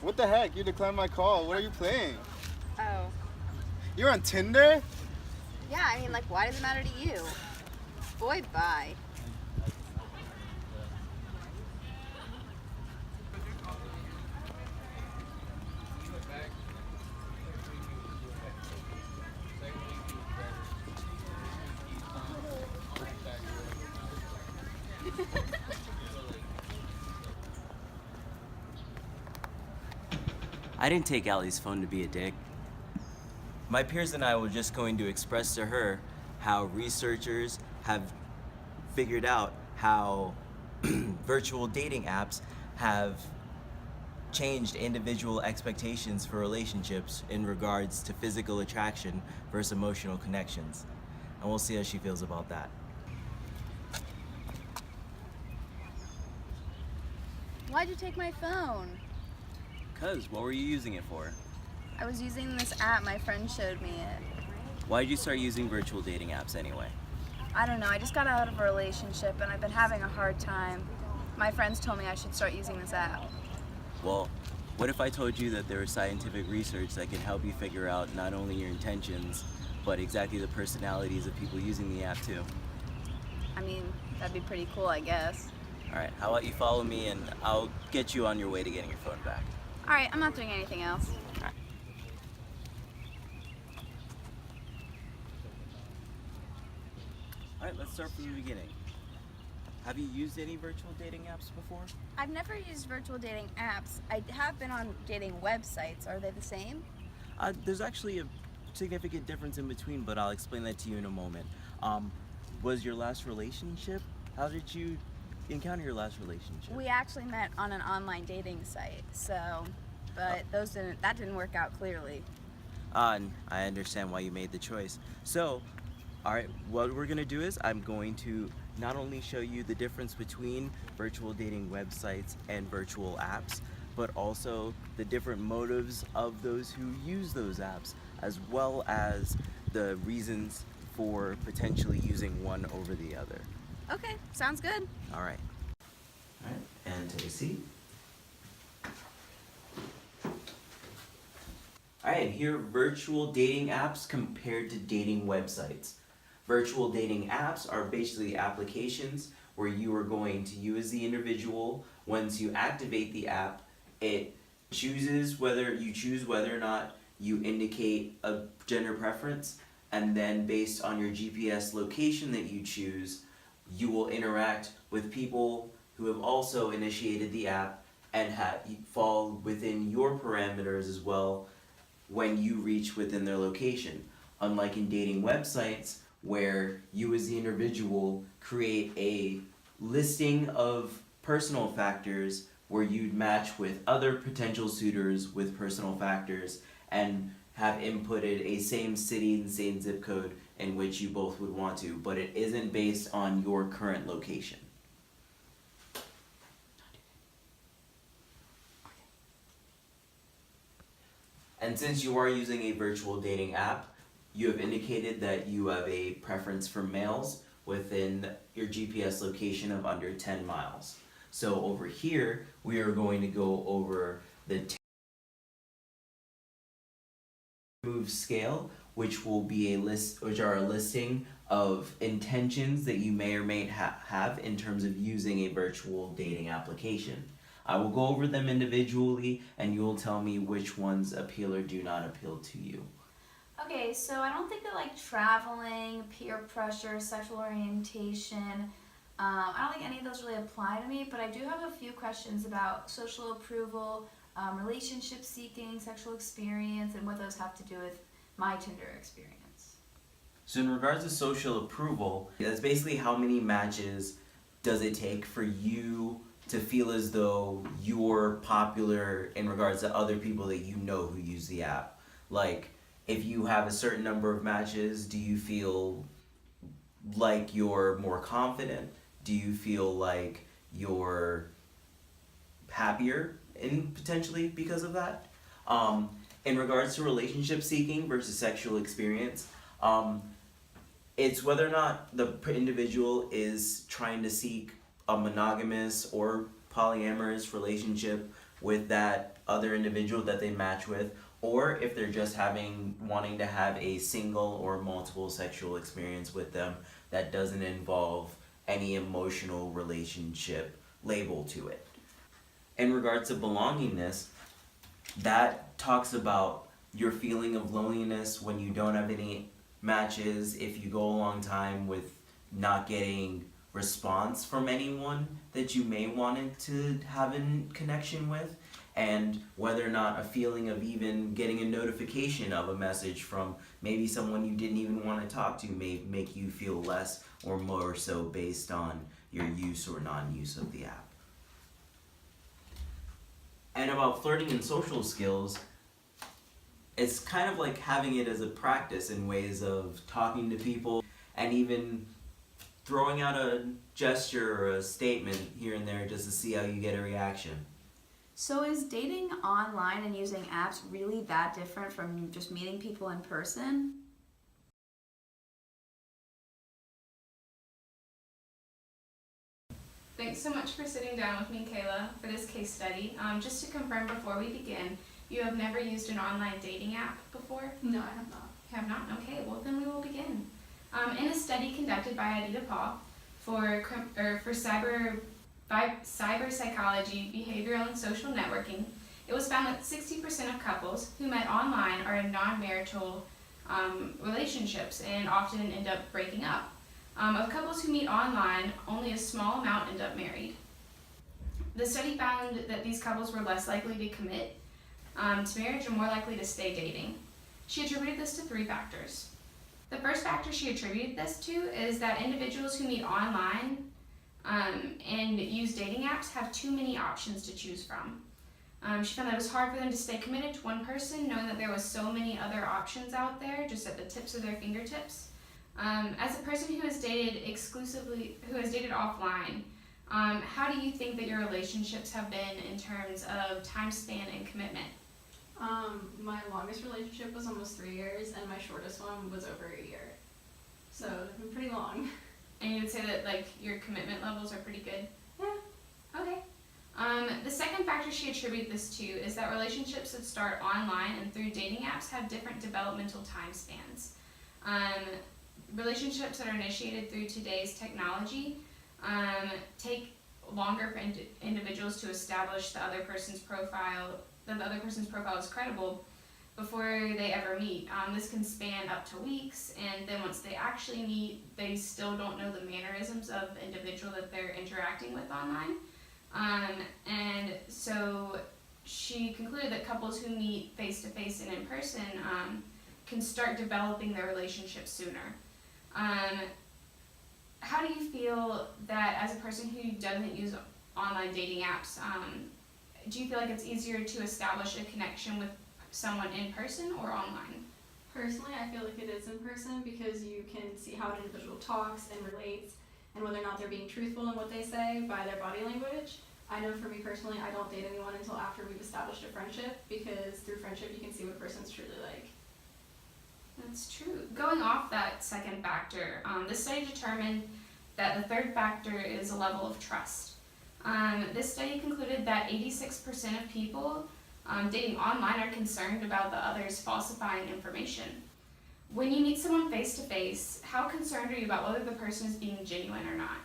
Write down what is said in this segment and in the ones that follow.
What the heck? You declined my call. What are you playing? Oh. You're on Tinder? Yeah, I mean, like, why does it matter to you? Boy, bye. I didn't take Aly's phone to be a dick. My peers and I were just going to express to her how researchers have figured out how virtual dating apps have changed individual expectations for relationships in regards to physical attraction versus emotional connections. And we'll see how she feels about that. Why'd you take my phone? What were you using it for? I was using this app, my friend showed me it. Why did you start using virtual dating apps anyway? I don't know, I just got out of a relationship and I've been having a hard time. My friends told me I should start using this app. Well, what if I told you that there was scientific research that can help you figure out not only your intentions, but exactly the personalities of people using the app too? I mean, that'd be pretty cool, I guess. Alright, how about you follow me and I'll get you on your way to getting your phone back. Alright, I'm not doing anything else. Alright. Alright, let's start from the beginning. Have you used any virtual dating apps before? I've never used virtual dating apps. I have been on dating websites. Are they the same? There's actually a significant difference in between, but I'll explain that to you in a moment. Was your last relationship? How did you encounter your last relationship? We actually met on an online dating site, but that didn't work out clearly. I understand why you made the choice. So, alright, what we're gonna do is I'm going to not only show you the difference between virtual dating websites and virtual apps, but also the different motives of those who use those apps, as well as the reasons for potentially using one over the other. Okay, sounds good. Alright. Alright, and take a seat. Alright, here are virtual dating apps compared to dating websites. Virtual dating apps are basically applications where you are going to, you as the individual, once you activate the app, it chooses whether or not you indicate a gender preference, and then based on your GPS location that you choose, you will interact with people who have also initiated the app and fall within your parameters as well when you reach within their location. Unlike in dating websites, where you as the individual create a listing of personal factors where you'd match with other potential suitors with personal factors and have inputted a same city and same zip code in which you both would want to, but it isn't based on your current location. And since you are using a virtual dating app, you have indicated that you have a preference for males within your GPS location of under 10 miles. So over here, we are going to go over the move scale, which will be which are a listing of intentions that you may or may have in terms of using a virtual dating application. I will go over them individually and you will tell me which ones appeal or do not appeal to you. Okay, so I don't think that like traveling, peer pressure, sexual orientation, I don't think any of those really apply to me, but I do have a few questions about social approval, relationship seeking, sexual experience, and what those have to do with my Tinder experience. So in regards to social approval, that's basically how many matches does it take for you to feel as though you're popular in regards to other people that you know who use the app. Like, if you have a certain number of matches, do you feel like you're more confident? Do you feel like you're happier potentially because of that? In regards to relationship seeking versus sexual experience, it's whether or not the individual is trying to seek a monogamous or polyamorous relationship with that other individual that they match with, or if they're just wanting to have a single or multiple sexual experience with them that doesn't involve any emotional relationship label to it. In regards to belongingness, that talks about your feeling of loneliness when you don't have any matches, if you go a long time with not getting response from anyone that you may want to have a connection with, and whether or not a feeling of even getting a notification of a message from maybe someone you didn't even want to talk to may make you feel less or more so based on your use or non-use of the app. And about flirting and social skills, it's kind of like having it as a practice in ways of talking to people and even throwing out a gesture or a statement here and there just to see how you get a reaction. So is dating online and using apps really that different from just meeting people in person? Thanks so much for sitting down with me, Kayla, for this case study. Just to confirm before we begin, you have never used an online dating app before? No, I have not. You have not? Okay, well then we will begin. In a study conducted by Aly Kapper for cyber psychology, behavioral and social networking, it was found that 60% of couples who met online are in non-marital relationships and often end up breaking up. Of couples who meet online, only a small amount end up married. The study found that these couples were less likely to commit to marriage and more likely to stay dating. She attributed this to 3 factors. The first factor she attributed this to is that individuals who meet online and use dating apps have too many options to choose from. She found that it was hard for them to stay committed to one person, knowing that there was so many other options out there just at the tips of their fingertips. As a person who has dated offline, how do you think that your relationships have been in terms of time span and commitment? My longest relationship was almost 3 years, and my shortest one was over a year. So it's been pretty long. And you would say that like your commitment levels are pretty good? Yeah. Okay. The second factor she attributed this to is that relationships that start online and through dating apps have different developmental time spans. Relationships that are initiated through today's technology take longer for individuals to establish that the other person's profile is credible before they ever meet. This can span up to weeks, and then once they actually meet, they still don't know the mannerisms of the individual that they're interacting with online. And so she concluded that couples who meet face-to-face and in person can start developing their relationship sooner. How do you feel that as a person who doesn't use online dating apps, do you feel like it's easier to establish a connection with someone in person or online? Personally, I feel like it is in person because you can see how an individual talks and relates and whether or not they're being truthful in what they say by their body language. I know for me personally, I don't date anyone until after we've established a friendship, because through friendship you can see what a person's truly like. That's true. Going off that second factor, this study determined that the third factor is a level of trust. This study concluded that 86% of people dating online are concerned about the others falsifying information. When you meet someone face-to-face, how concerned are you about whether the person is being genuine or not?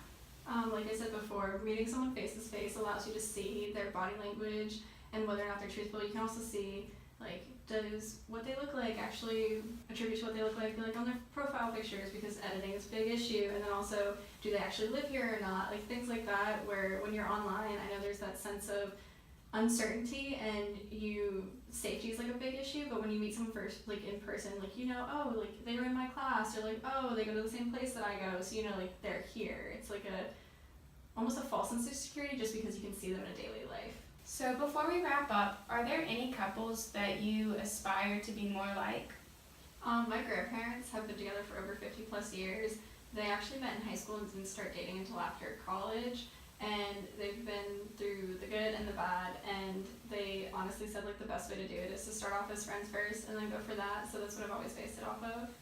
Like I said before, meeting someone face-to-face allows you to see their body language and whether or not they're truthful. You can also see, like, does what they look like actually attribute to what they look like on their profile pictures, because editing is a big issue, and then also, do they actually live here or not, like things like that, where when you're online, I know there's that sense of uncertainty and safety is like a big issue, but when you meet someone first, like in person, like, you know, oh, like they were in my class, or like, oh, they go to the same place that I go, so you know, like they're here. It's like almost a false sense of security just because you can see them in a daily life. So before we wrap up, are there any couples that you aspire to be more like? My grandparents have been together for over 50 plus years. They actually met in high school and didn't start dating until after college, and they've been through the good and the bad, and they honestly said like the best way to do it is to start off as friends first and then go for that, so that's what I've always based it off of.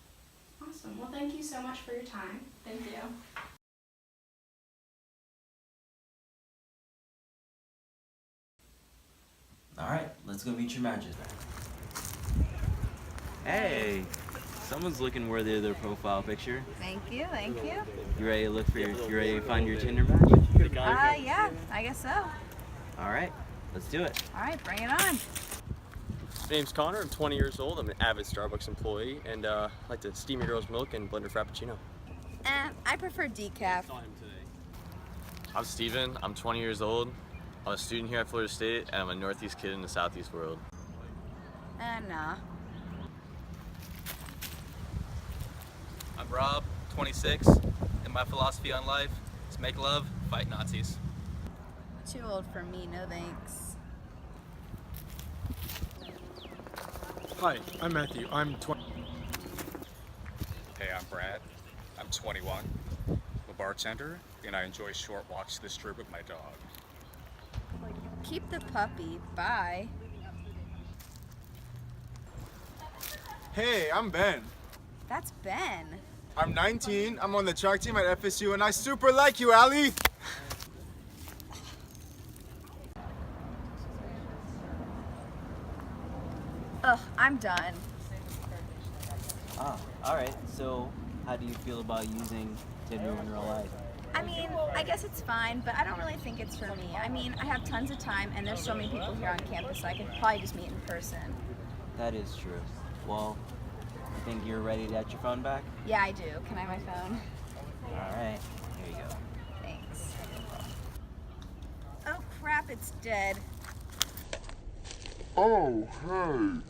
Awesome. Well, thank you so much for your time. Thank you. Alright, let's go meet your matches. Hey! Someone's looking worthy of their profile picture. Thank you, thank you. You ready to look for you ready to find your Tinder match? Yeah, I guess so. Alright, let's do it. Alright, bring it on. My name's Connor, I'm 20 years old, I'm an avid Starbucks employee, and I like to steam your girl's milk and blend her Frappuccino. I prefer decaf. I'm Steven, I'm 20 years old, I'm a student here at Florida State, and I'm a Northeast kid in the Southeast world. Nah. I'm Rob, 26, and my philosophy on life is make love, fight Nazis. Too old for me, no thanks. Hi, I'm Matthew. I'm 20. Hey, I'm Brad. I'm 21. I'm a bartender, and I enjoy short walks to the strip with my dog. Keep the puppy. Bye. Hey, I'm Ben. That's Ben. I'm 19. I'm on the track team at FSU, and I super like you, Aly. Ugh, I'm done. Ah, alright. So, how do you feel about using Tinder in real life? I mean, I guess it's fine, but I don't really think it's for me. I mean, I have tons of time, and there's so many people here on campus, so I could probably just meet in person. That is true. Well, I think you're ready to get your phone back? Yeah, I do. Can I have my phone? Alright, here you go. Thanks. Oh crap, it's dead. Oh, hey.